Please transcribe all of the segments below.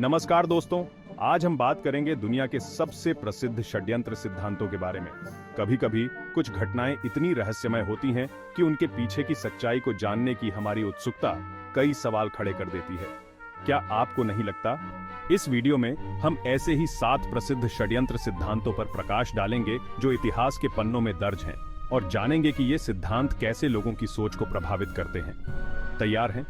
नमस्कार दोस्तों। आज हम बात करेंगे दुनिया के सबसे प्रसिद्ध षड्यंत्र सिद्धांतों के बारे में। कभी-कभी कुछ घटनाएं इतनी रहस्यमय होती हैं कि उनके पीछे की सच्चाई को जानने की हमारी उत्सुकता कई सवाल खड़े कर देती है। क्या आपको नहीं लगता? इस वीडियो में हम ऐसे ही 7 प्रसिद्ध षड्यंत्र सिद्धांतों पर प्रकाश डालेंगे जो इतिहास के पन्नों में दर्ज हैं, और जानेंगे कि ये सिद्धांत कैसे लोगों की सोच को प्रभावित करते हैं। तैयार हैं?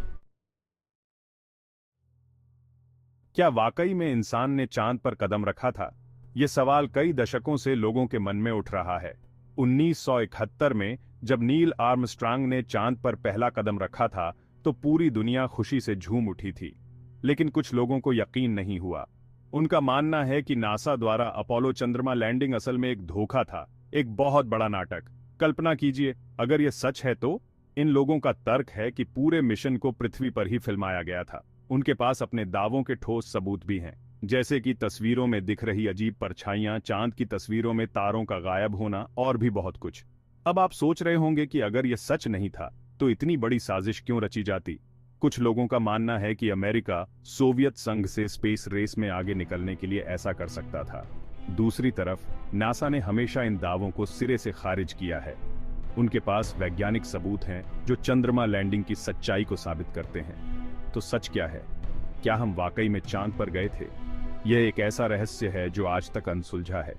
क्या वाकई में इंसान ने चांद पर कदम रखा था? ये सवाल कई दशकों से लोगों के मन में उठ रहा है। 1971 में जब नील आर्मस्ट्रांग ने चांद पर पहला कदम रखा था तो पूरी दुनिया खुशी से झूम उठी थी। लेकिन कुछ लोगों को यकीन नहीं हुआ। उनका मानना है कि नासा द्वारा अपोलो चंद्रमा लैंडिंग असल में एक धोखा था, एक बहुत बड़ा नाटक। कल्पना कीजिए, अगर यह सच है तो इन लोगों का तर्क है कि पूरे मिशन को पृथ्वी पर ही फिल्माया गया था। उनके पास अपने दावों के ठोस सबूत भी हैं, जैसे कि तस्वीरों में दिख रही अजीब परछाइयां, चांद की तस्वीरों में तारों का गायब होना और भी बहुत कुछ। अब आप सोच रहे होंगे कि अगर यह सच नहीं था तो इतनी बड़ी साजिश क्यों रची जाती? कुछ लोगों का मानना है कि अमेरिका सोवियत संघ से स्पेस रेस में आगे निकलने के लिए ऐसा कर सकता था। दूसरी तरफ नासा ने हमेशा इन दावों को सिरे से खारिज किया है। उनके पास वैज्ञानिक सबूत हैं जो चंद्रमा लैंडिंग की सच्चाई को साबित करते हैं। तो सच क्या है? क्या हम वाकई में चांद पर गए थे? यह एक ऐसा रहस्य है जो आज तक अनसुलझा है।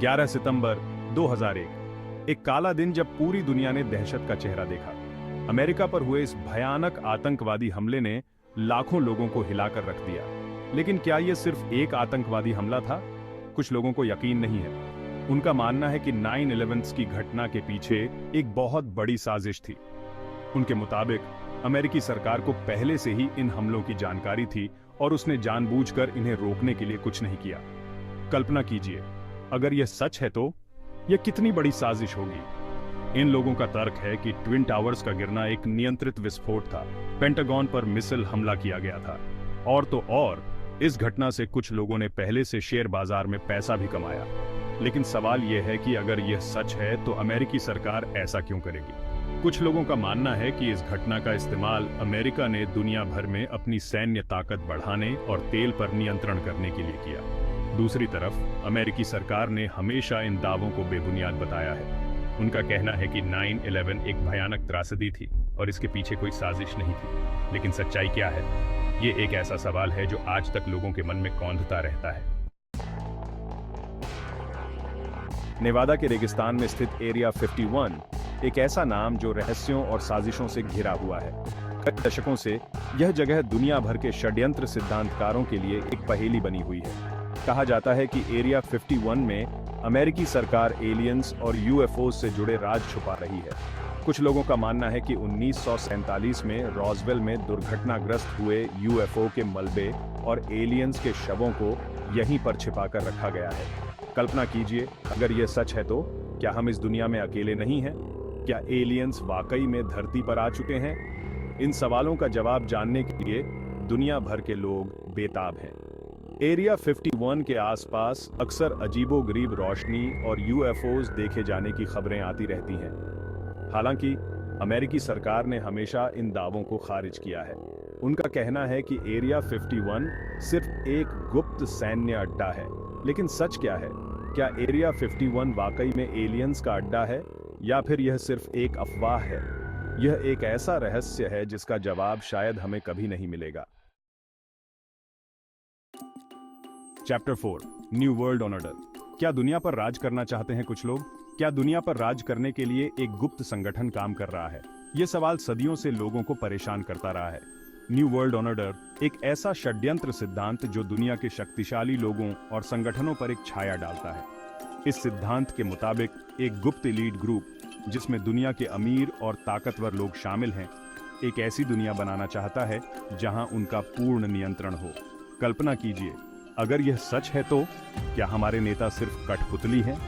11 सितंबर 2001, एक काला दिन जब पूरी दुनिया ने दहशत का चेहरा देखा। अमेरिका पर हुए इस भयानक आतंकवादी हमले ने लाखों लोगों को हिलाकर रख दिया। लेकिन क्या यह सिर्फ एक आतंकवादी हमला था? कुछ लोगों को यकीन नहीं है। उनका मानना है कि 9/11 की घटना के पीछे एक बहुत बड़ी साजिश थी। उनके मुताबिक अमेरिकी सरकार को पहले से ही इन हमलों की जानकारी थी और उसने जानबूझकर इन्हें रोकने के लिए कुछ नहीं किया। कल्पना कीजिए, अगर यह सच है तो यह कितनी बड़ी साजिश होगी। इन लोगों का तर्क है कि ट्विन टावर्स का गिरना एक नियंत्रित विस्फोट था। पेंटागन पर मिसाइल हमला किया गया था। और तो और इस घटना से कुछ लोगों ने पहले से शेयर बाजार में पैसा भी कमाया। लेकिन सवाल यह है कि अगर यह सच है तो अमेरिकी सरकार ऐसा क्यों करेगी? कुछ लोगों का मानना है कि इस घटना का इस्तेमाल अमेरिका ने दुनिया भर में अपनी सैन्य ताकत बढ़ाने और तेल पर नियंत्रण करने के लिए किया। दूसरी तरफ अमेरिकी सरकार ने हमेशा इन दावों को बेबुनियाद बताया है। उनका कहना है कि 9/11 एक भयानक त्रासदी थी और इसके पीछे कोई साजिश नहीं थी। लेकिन सच्चाई क्या है? ये एक ऐसा सवाल है जो आज तक लोगों के मन में कौंधता रहता है। नेवादा के रेगिस्तान में स्थित एरिया 51 एक ऐसा नाम जो रहस्यों और साजिशों से घिरा हुआ है। कई दशकों से यह जगह दुनिया भर के षड्यंत्र सिद्धांतकारों के लिए एक पहेली बनी हुई है। कहा जाता है कि एरिया 51 में अमेरिकी सरकार एलियंस और यूएफओ से जुड़े राज छुपा रही है। कुछ लोगों का मानना है कि 1947 में रॉसवेल में दुर्घटनाग्रस्त हुए यूएफओ के मलबे और एलियंस के शवों को यहीं पर छिपाकर रखा गया है। कल्पना कीजिए, अगर यह सच है तो क्या हम इस दुनिया में अकेले नहीं हैं? क्या एलियंस वाकई में धरती पर आ चुके हैं? इन सवालों का जवाब जानने के लिए दुनिया भर के लोग बेताब हैं। एरिया 51 के आसपास अक्सर अजीबोगरीब रोशनी और यूएफओज देखे जाने की खबरें आती रहती हैं। हालांकि अमेरिकी सरकार ने हमेशा इन दावों को खारिज किया है। उनका कहना है कि एरिया 51 सिर्फ एक गुप्त सैन्य अड्डा है। लेकिन सच क्या है? क्या एरिया 51 वाकई में एलियंस का अड्डा है या फिर यह सिर्फ एक अफवाह है? यह एक ऐसा रहस्य है जिसका जवाब शायद हमें कभी नहीं मिलेगा। Chapter 4, new world order. क्या दुनिया पर राज करना चाहते हैं कुछ लोग? क्या दुनिया पर राज करने के लिए एक गुप्त संगठन काम कर रहा है? यह सवाल सदियों से लोगों को परेशान करता रहा है। न्यू वर्ल्ड ऑर्डर एक ऐसा षड्यंत्र सिद्धांत जो दुनिया के शक्तिशाली लोगों और संगठनों पर एक छाया डालता है। इस सिद्धांत के मुताबिक एक गुप्त एलीट ग्रुप, जिसमें दुनिया के अमीर और ताकतवर लोग शामिल हैं, एक ऐसी दुनिया बनाना चाहता है जहां उनका पूर्ण नियंत्रण हो। कल्पना कीजिए, अगर यह सच है तो क्या हमारे नेता सिर्फ कठपुतली हैं?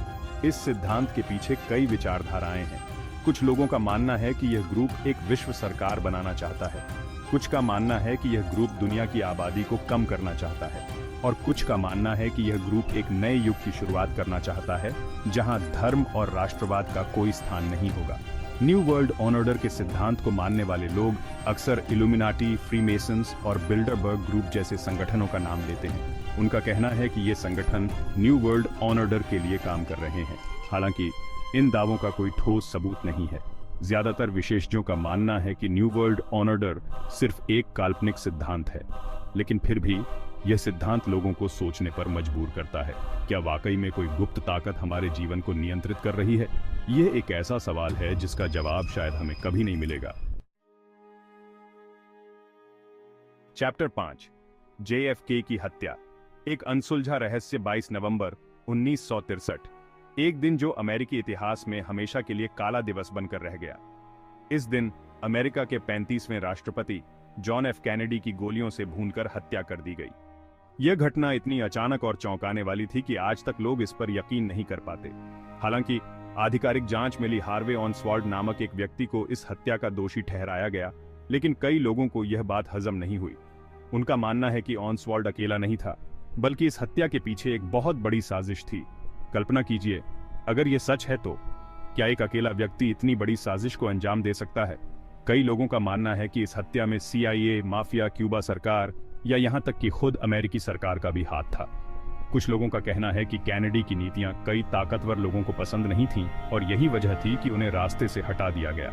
इस सिद्धांत के पीछे कई विचारधाराएं हैं। कुछ लोगों का मानना है कि यह ग्रुप एक विश्व सरकार बनाना चाहता है। कुछ का मानना है कि यह ग्रुप दुनिया की आबादी को कम करना चाहता है। और कुछ का मानना है कि यह ग्रुप एक नए युग की शुरुआत करना चाहता है जहां धर्म और राष्ट्रवाद का कोई स्थान नहीं होगा। न्यू वर्ल्ड ऑर्डर के सिद्धांत को मानने वाले लोग अक्सर इल्यूमिनाटी, फ्रीमेसन्स और बिल्डरबर्ग ग्रुप जैसे संगठनों का नाम लेते हैं। उनका कहना है कि ये संगठन न्यू वर्ल्ड ऑर्डर के लिए काम कर रहे हैं। हालांकि इन दावों का कोई ठोस सबूत नहीं है। ज्यादातर विशेषज्ञों का मानना है कि न्यू वर्ल्ड ऑर्डर सिर्फ एक काल्पनिक सिद्धांत है, लेकिन फिर भी यह सिद्धांत लोगों को सोचने पर मजबूर करता है। क्या वाकई में कोई गुप्त ताकत हमारे जीवन को नियंत्रित कर रही है? यह एक ऐसा सवाल है जिसका जवाब शायद हमें कभी नहीं मिलेगा। चैप्टर 5, JFK की हत्या। एक अनसुलझा रहस्य। 22 नवंबर 1963, एक दिन जो अमेरिकी इतिहास में हमेशा के लिए काला दिवस बनकर रह गया। इस दिन अमेरिका के 35वें राष्ट्रपति जॉन एफ कैनेडी की गोलियों से भूनकर हत्या कर दी गई। यह घटना इतनी अचानक और चौंकाने वाली थी कि आज तक लोग इस पर यकीन नहीं कर पाते। हालांकि आधिकारिक जांच में ली हार्वे ऑसवाल्ड नामक एक व्यक्ति को इस हत्या का दोषी ठहराया गया, लेकिन कई लोगों को यह बात हजम नहीं हुई। उनका मानना है कि ऑसवाल्ड अकेला नहीं था, बल्कि इस हत्या के पीछे एक बहुत बड़ी साजिश थी। कल्पना कीजिए, अगर यह सच है तो क्या एक अकेला व्यक्ति इतनी बड़ी साजिश को अंजाम दे सकता है? कई लोगों का मानना है कि इस हत्या में CIA, माफिया, क्यूबा सरकार या यहां तक कि खुद अमेरिकी सरकार का भी हाथ था। कुछ लोगों का कहना है कि कैनेडी की नीतियां कई ताकतवर लोगों को पसंद नहीं थीं और यही वजह थी कि उन्हें रास्ते से हटा दिया गया।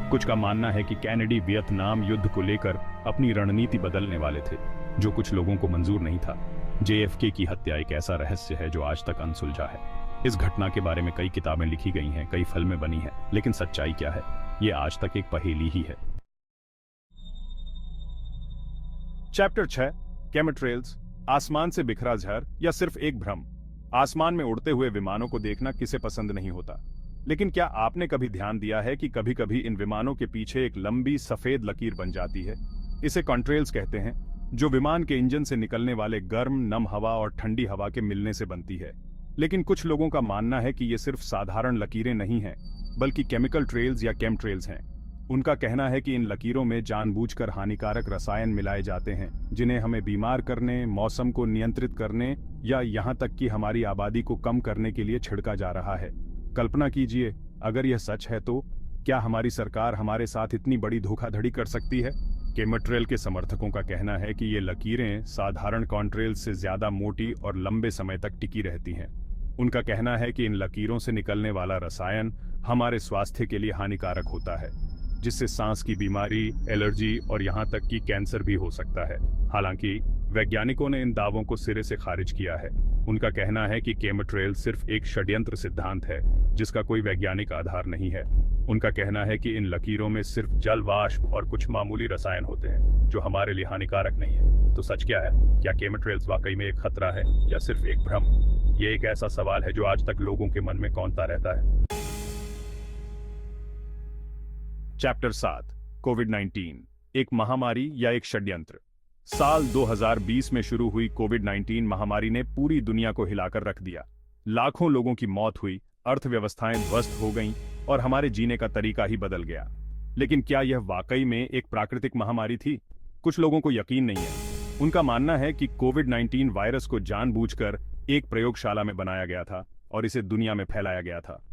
कुछ का मानना है कि कैनेडी वियतनाम युद्ध को लेकर अपनी रणनीति बदलने वाले थे, जो कुछ लोगों को मंजूर नहीं था। JFK की हत्या एक ऐसा रहस्य है जो आज तक अनसुलझा है। इस घटना के बारे में कई किताबें लिखी गई हैं, कई फिल्में बनी हैं, लेकिन सच्चाई क्या है, ये आज तक एक पहेली ही है। चैप्टर 6, केमिट्रेल्स। आसमान से बिखरा झर या सिर्फ एक भ्रम। आसमान में उड़ते हुए विमानों को देखना किसे पसंद नहीं होता, लेकिन क्या आपने कभी ध्यान दिया है कि कभी-कभी इन विमानों के पीछे एक लंबी सफेद लकीर बन जाती है? इसे कॉन्ट्रेल्स कहते हैं, जो विमान के इंजन से निकलने वाले गर्म, नम हवा और ठंडी हवा के मिलने से बनती है। लेकिन कुछ लोगों का मानना है कि ये सिर्फ साधारण लकीरें नहीं हैं, बल्कि केमिकल ट्रेल्स या केमट्रेल्स हैं। उनका कहना है कि इन लकीरों में जानबूझकर हानिकारक रसायन मिलाए जाते हैं, जिन्हें हमें बीमार करने, मौसम को नियंत्रित करने या यहाँ तक कि हमारी आबादी को कम करने के लिए छिड़का जा रहा है। कल्पना कीजिए, अगर यह सच है तो क्या हमारी सरकार हमारे साथ इतनी बड़ी धोखाधड़ी कर सकती है? केमिट्रेल के समर्थकों का कहना है कि ये लकीरें साधारण कॉन्ट्रेल्स से ज्यादा मोटी और लंबे समय तक टिकी रहती हैं। उनका कहना है कि इन लकीरों से निकलने वाला रसायन हमारे स्वास्थ्य के लिए हानिकारक होता है, जिससे सांस की बीमारी, एलर्जी और यहाँ तक कि कैंसर भी हो सकता है। हालांकि वैज्ञानिकों ने इन दावों को सिरे से खारिज किया है। उनका कहना है कि केमिट्रेल सिर्फ एक षड्यंत्र सिद्धांत है, जिसका कोई वैज्ञानिक आधार नहीं है। उनका कहना है कि इन लकीरों में सिर्फ जल वाष्प और कुछ मामूली रसायन होते हैं, जो हमारे लिए हानिकारक नहीं है। तो सच क्या है? क्या केमिट्रेल्स वाकई में एक खतरा है या सिर्फ एक भ्रम? ये एक ऐसा सवाल है जो आज तक लोगों के मन में कौंधता रहता है। चैप्टर 7, कोविड-19, एक महामारी या एक षड्यंत्र। साल 2020 में शुरू हुई कोविड-19 महामारी ने पूरी दुनिया को हिलाकर रख दिया। लाखों लोगों की मौत हुई, अर्थव्यवस्थाएं ध्वस्त हो गईं और हमारे जीने का तरीका ही बदल गया। लेकिन क्या यह वाकई में एक प्राकृतिक महामारी थी? कुछ लोगों को यकीन नहीं है। उनका मानना है कि कोविड-19 वायरस को जानबूझकर एक प्रयोगशाला में बनाया गया था और इसे दुनिया में फैलाया गया था।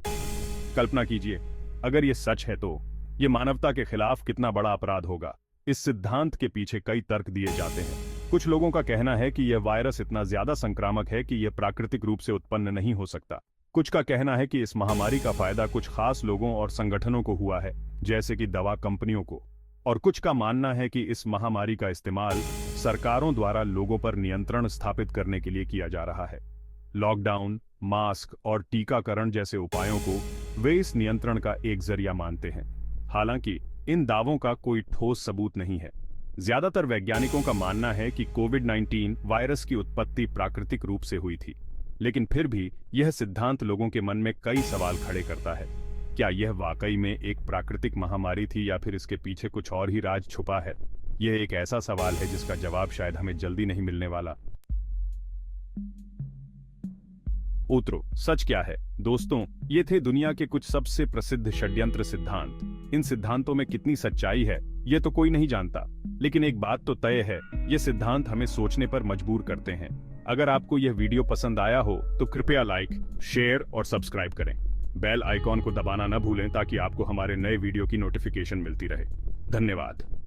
कल्पना कीजिए, अगर यह सच है तो यह मानवता के खिलाफ कितना बड़ा अपराध होगा। इस सिद्धांत के पीछे कई तर्क दिए जाते हैं। कुछ लोगों का कहना है कि यह वायरस इतना ज्यादा संक्रामक है कि यह प्राकृतिक रूप से उत्पन्न नहीं हो सकता। कुछ का कहना है कि इस महामारी का फायदा कुछ खास लोगों और संगठनों को हुआ है, जैसे कि दवा कंपनियों को। और कुछ का मानना है कि इस महामारी का इस्तेमाल सरकारों द्वारा लोगों पर नियंत्रण स्थापित करने के लिए किया जा रहा है। लॉकडाउन, मास्क और टीकाकरण जैसे उपायों को वे इस नियंत्रण का एक जरिया मानते हैं। हालांकि इन दावों का कोई ठोस सबूत नहीं है। ज्यादातर वैज्ञानिकों का मानना है कि कोविड-19 वायरस की उत्पत्ति प्राकृतिक रूप से हुई थी, लेकिन फिर भी यह सिद्धांत लोगों के मन में कई सवाल खड़े करता है। क्या यह वाकई में एक प्राकृतिक महामारी थी या फिर इसके पीछे कुछ और ही राज छुपा है? यह एक ऐसा सवाल है जिसका जवाब शायद हमें जल्दी नहीं मिलने वाला। उत्तरों, सच क्या है? दोस्तों, ये थे दुनिया के कुछ सबसे प्रसिद्ध षड्यंत्र सिद्धांत। इन सिद्धांतों में कितनी सच्चाई है, ये तो कोई नहीं जानता, लेकिन एक बात तो तय है, ये सिद्धांत हमें सोचने पर मजबूर करते हैं। अगर आपको यह वीडियो पसंद आया हो तो कृपया लाइक, शेयर और सब्सक्राइब करें। बेल आइकॉन को दबाना न भूलें ताकि आपको हमारे नए वीडियो की नोटिफिकेशन मिलती रहे। धन्यवाद।